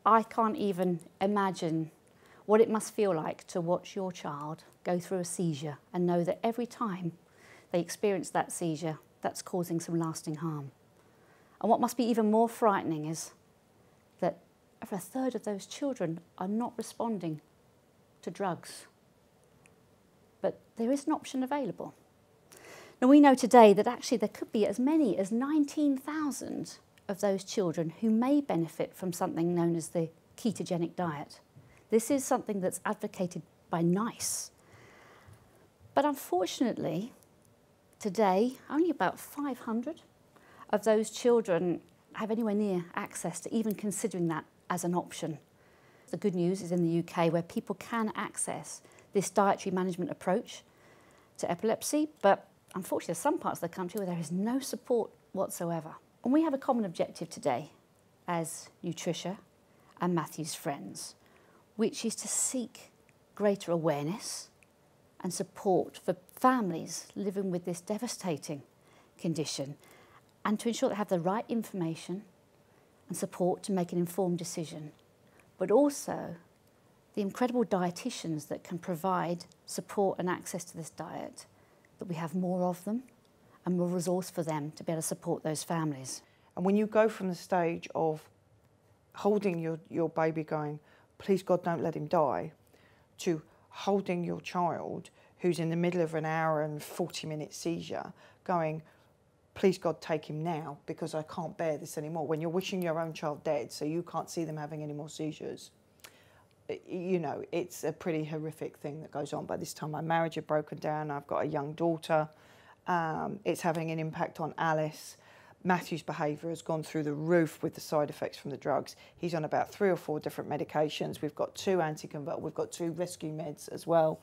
I can't even imagine what it must feel like to watch your child go through a seizure and know that every time they experience that seizure, that's causing some lasting harm. And what must be even more frightening is that over a third of those children are not responding to drugs. But there is an option available. Now we know today that actually there could be as many as 19,000 of those children who may benefit from something known as the ketogenic diet. This is something that's advocated by NICE. But unfortunately, today, only about 500 of those children have anywhere near access to even considering that as an option. The good news is in the UK where people can access this dietary management approach to epilepsy, but unfortunately there's some parts of the country where there is no support whatsoever. And we have a common objective today as Nutricia and Matthew's friends, which is to seek greater awareness and support for families living with this devastating condition, and to ensure they have the right information and support to make an informed decision, but also the incredible dietitians that can provide support and access to this diet, that we have more of them and more resource for them to be able to support those families. And when you go from the stage of holding your baby going, please God don't let him die, to holding your child who's in the middle of an hour and 40-minute seizure going, please God take him now because I can't bear this anymore. When you're wishing your own child dead so you can't see them having any more seizures, you know, it's a pretty horrific thing that goes on. By this time my marriage had broken down, I've got a young daughter, it's having an impact on Alice. Matthew's behaviour has gone through the roof with the side effects from the drugs. He's on about 3 or 4 different medications. We've got 2 anticonvulsants, we've got 2 rescue meds as well.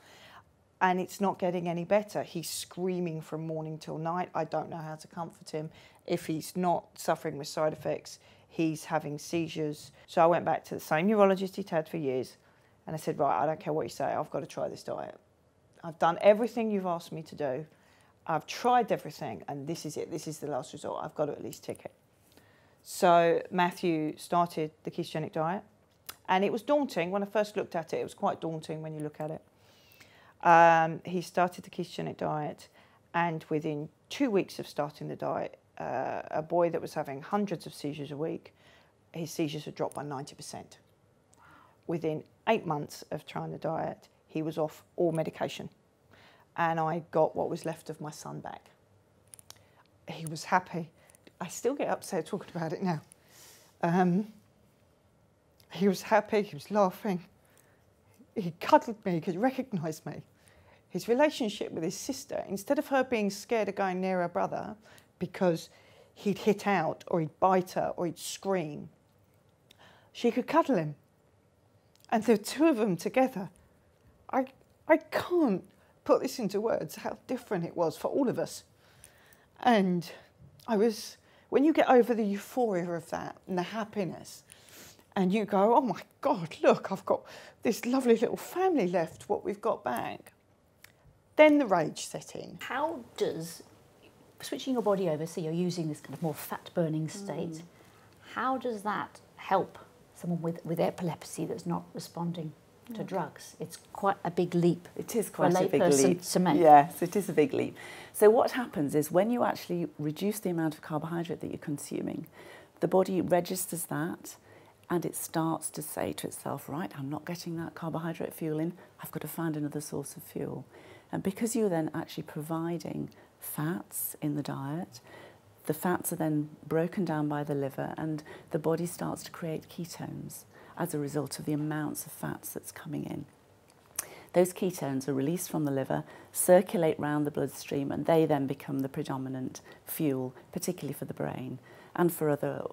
And it's not getting any better. He's screaming from morning till night. I don't know how to comfort him. If he's not suffering with side effects, he's having seizures. So I went back to the same neurologist he'd had for years. And I said, right, I don't care what you say, I've got to try this diet. I've done everything you've asked me to do. I've tried everything, and this is it. This is the last result. I've got to at least tick it. So Matthew started the ketogenic diet, and it was daunting. When I first looked at it, it was quite daunting when you look at it. He started the ketogenic diet, and within 2 weeks of starting the diet, a boy that was having hundreds of seizures a week, his seizures had dropped by 90%. Within 8 months of trying the diet, he was off all medication. And I got what was left of my son back. He was happy. I still get upset talking about it now. He was happy, he was laughing. He cuddled me, he could recognise me. His relationship with his sister, instead of her being scared of going near her brother because he'd hit out or he'd bite her or he'd scream, she could cuddle him. And the 2 of them together, I can't put this into words, how different it was for all of us. And when you get over the euphoria of that and the happiness, and you go, oh my God, look, I've got this lovely little family left, what we've got back, then the rage set in. How does switching your body over, so you're using this kind of more fat-burning state, how does that help someone with epilepsy that's not responding to drugs? It's quite a big leap. It is quite a big leap to make. Yes, it is a big leap. So what happens is when you actually reduce the amount of carbohydrate that you're consuming, the body registers that and it starts to say to itself, right, I'm not getting that carbohydrate fuel in, I've got to find another source of fuel. And because you're then actually providing fats in the diet, the fats are then broken down by the liver and the body starts to create ketones as a result of the amounts of fats that's coming in. Those ketones are released from the liver, circulate around the bloodstream, and they then become the predominant fuel, particularly for the brain and for other,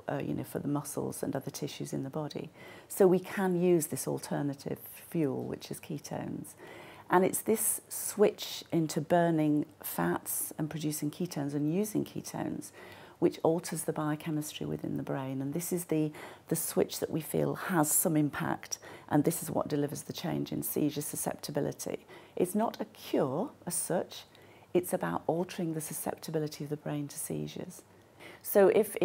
for the muscles and other tissues in the body. So we can use this alternative fuel, which is ketones. And it's this switch into burning fats and producing ketones and using ketones which alters the biochemistry within the brain. And this is the switch that we feel has some impact, and this is what delivers the change in seizure susceptibility. It's not a cure as such, it's about altering the susceptibility of the brain to seizures. So if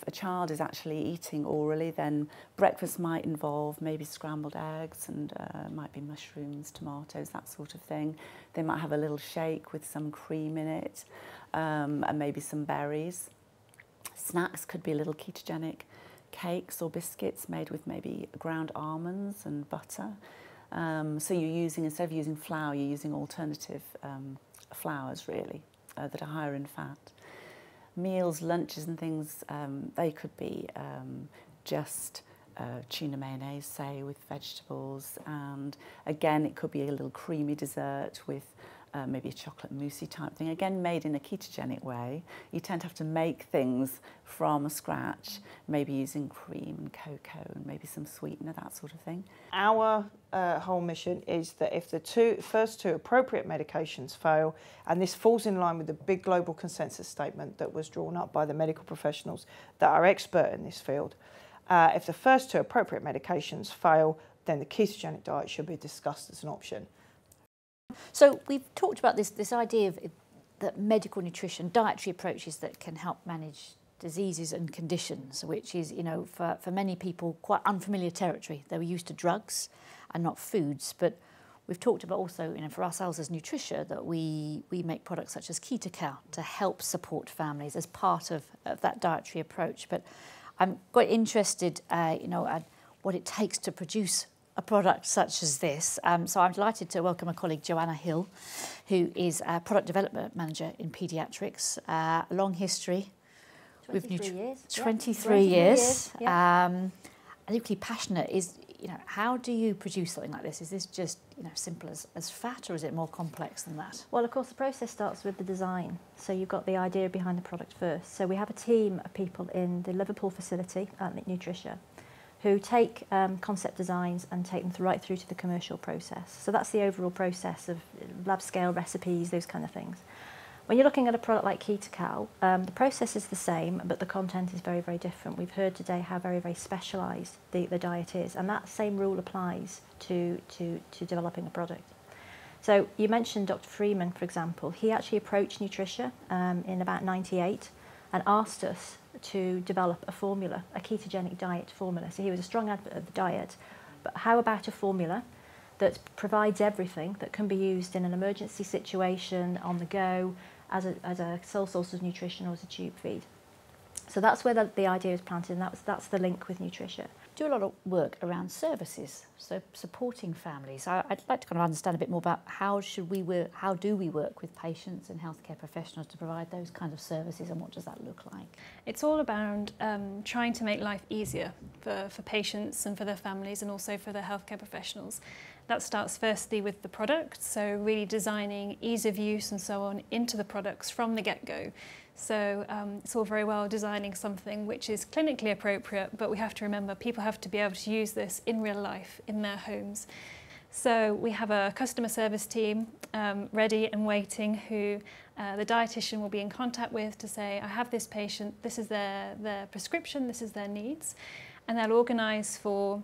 a child is actually eating orally, then breakfast might involve maybe scrambled eggs and might be mushrooms, tomatoes, that sort of thing. They might have a little shake with some cream in it and maybe some berries. Snacks could be little ketogenic cakes or biscuits made with maybe ground almonds and butter. So you're using, instead of using flour, you're using alternative flours really that are higher in fat. Meals, lunches and things, they could be just tuna mayonnaise, say, with vegetables, and again it could be a little creamy dessert with maybe a chocolate mousse type thing, again made in a ketogenic way. You tend to have to make things from scratch, maybe using cream and cocoa and maybe some sweetener, that sort of thing. Our whole mission is that if the first two appropriate medications fail, and this falls in line with the big global consensus statement that was drawn up by the medical professionals that are expert in this field, if the first two appropriate medications fail, then the ketogenic diet should be discussed as an option. So we've talked about this idea of that medical nutrition, dietary approaches that can help manage diseases and conditions, which is, you know, for many people quite unfamiliar territory. They were used to drugs and not foods, but we've talked about also, you know, for ourselves as Nutricia, that we make products such as Ketogenic to help support families as part of that dietary approach. But I'm quite interested, you know, at what it takes to produce a product such as this. So I'm delighted to welcome a colleague, Joanna Hill, who is a product development manager in paediatrics, a long history. 23 years. 23 years. Yeah. And equally passionate is, you know, how do you produce something like this? Is this just, you know, simple as fat, or is it more complex than that? Well, of course, the process starts with the design. So you've got the idea behind the product first. So we have a team of people in the Liverpool facility at Nutricia who take concept designs and take them right through to the commercial process. So that's the overall process of lab scale recipes, those kind of things. When you're looking at a product like Ketogenic, the process is the same, but the content is very, very different. We've heard today how very, very specialised the diet is, and that same rule applies to developing a product. So you mentioned Dr. Freeman, for example. He actually approached Nutricia in about '98 and asked us to develop a formula, a ketogenic diet formula. So he was a strong advocate of the diet, but how about a formula that provides everything that can be used in an emergency situation, on the go, as a sole source of nutrition or as a tube feed. So that's where the idea was planted, and that's the link with Nutricia. Do a lot of work around services, so supporting families. I'd like to kind of understand a bit more about how do we work with patients and healthcare professionals to provide those kind of services, and what does that look like? It's all about trying to make life easier for patients and for their families, and also for their healthcare professionals. That starts firstly with the product, so really designing ease of use and so on into the products from the get-go. So it's all very well designing something which is clinically appropriate, but we have to remember people have to be able to use this in real life, in their homes. So we have a customer service team ready and waiting, who the dietitian will be in contact with to say, I have this patient, this is their prescription, this is their needs, and they'll organise for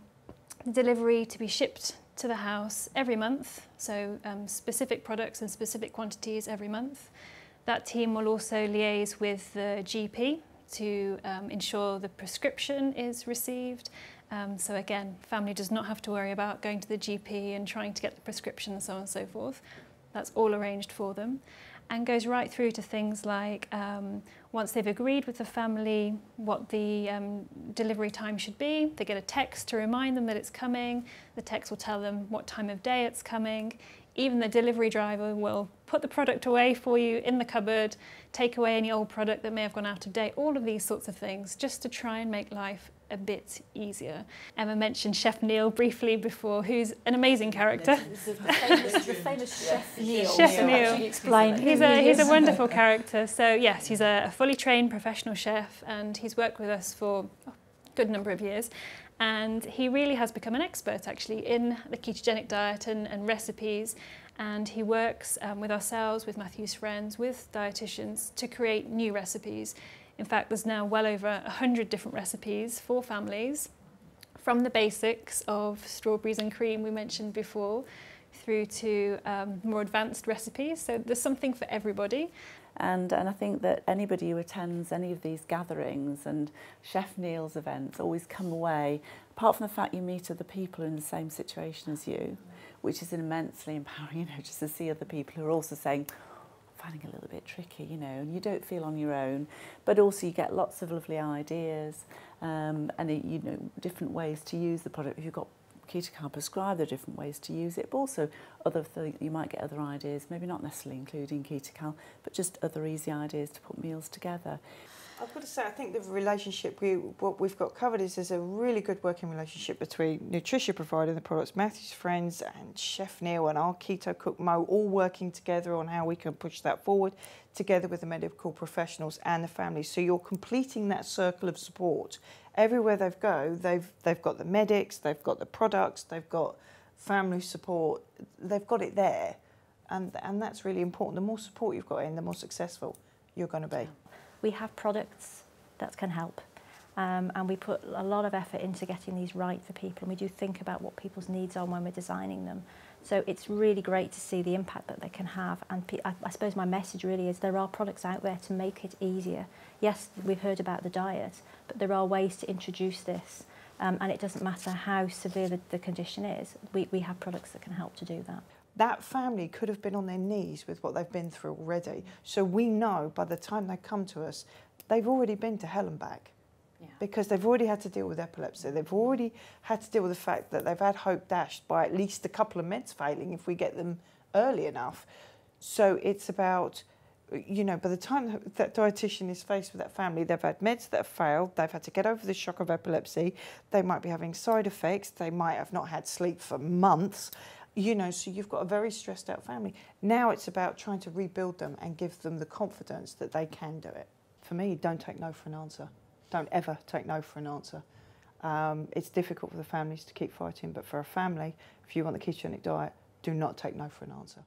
the delivery to be shipped to the house every month, so specific products and specific quantities every month. That team will also liaise with the GP to ensure the prescription is received. So again, family does not have to worry about going to the GP and trying to get the prescription and so on and so forth. That's all arranged for them, and goes right through to things like once they've agreed with the family what the delivery time should be, they get a text to remind them that it's coming. The text will tell them what time of day it's coming. Even the delivery driver will put the product away for you in the cupboard, take away any old product that may have gone out of date, all of these sorts of things, just to try and make life a bit easier. Emma mentioned Chef Neil briefly before, who's an amazing character. The famous Chef Neil. Chef Neil. Explain. He's a wonderful character. So yes, he's a fully trained professional chef, and he's worked with us for a good number of years. And he really has become an expert actually in the ketogenic diet and recipes. And he works with ourselves, with Matthew's friends, with dietitians to create new recipes. In fact, there's now well over 100 different recipes for families, from the basics of strawberries and cream we mentioned before, through to more advanced recipes. So there's something for everybody. And I think that anybody who attends any of these gatherings and Chef Neil's events always come away, apart from the fact you meet other people in the same situation as you, which is immensely empowering, you know, just to see other people who are also saying, finding a little bit tricky, you know, and you don't feel on your own, but also you get lots of lovely ideas and you know, different ways to use the product. If you've got Ketocal prescribed, there are different ways to use it, but also other things, you might get other ideas, maybe not necessarily including Ketocal, but just other easy ideas to put meals together. I've got to say, I think the relationship, what we've got covered is there's a really good working relationship between Nutricia providing the products, Matthew's friends and Chef Neil and our Keto Cook Mo all working together on how we can push that forward together with the medical professionals and the families. So you're completing that circle of support. Everywhere they go, they've got the medics, they've got the products, they've got family support, they've got it there. And that's really important. The more support you've got in, the more successful you're going to be. We have products that can help, and we put a lot of effort into getting these right for people, and we do think about what people's needs are when we're designing them. So it's really great to see the impact that they can have, and I suppose my message really is there are products out there to make it easier. Yes, we've heard about the diet, but there are ways to introduce this, and it doesn't matter how severe the condition is, we have products that can help to do that. That family could have been on their knees with what they've been through already. So we know by the time they come to us, they've already been to hell and back. Yeah. Because they've already had to deal with epilepsy. They've already had to deal with the fact that they've had hope dashed by at least a couple of meds failing if we get them early enough. So it's about, you know, by the time that dietitian is faced with that family, they've had meds that have failed, they've had to get over the shock of epilepsy, they might be having side effects, they might have not had sleep for months. You know, so you've got a very stressed out family. Now it's about trying to rebuild them and give them the confidence that they can do it. For me, don't take no for an answer. Don't ever take no for an answer. It's difficult for the families to keep fighting, but for a family, if you want the ketogenic diet, do not take no for an answer.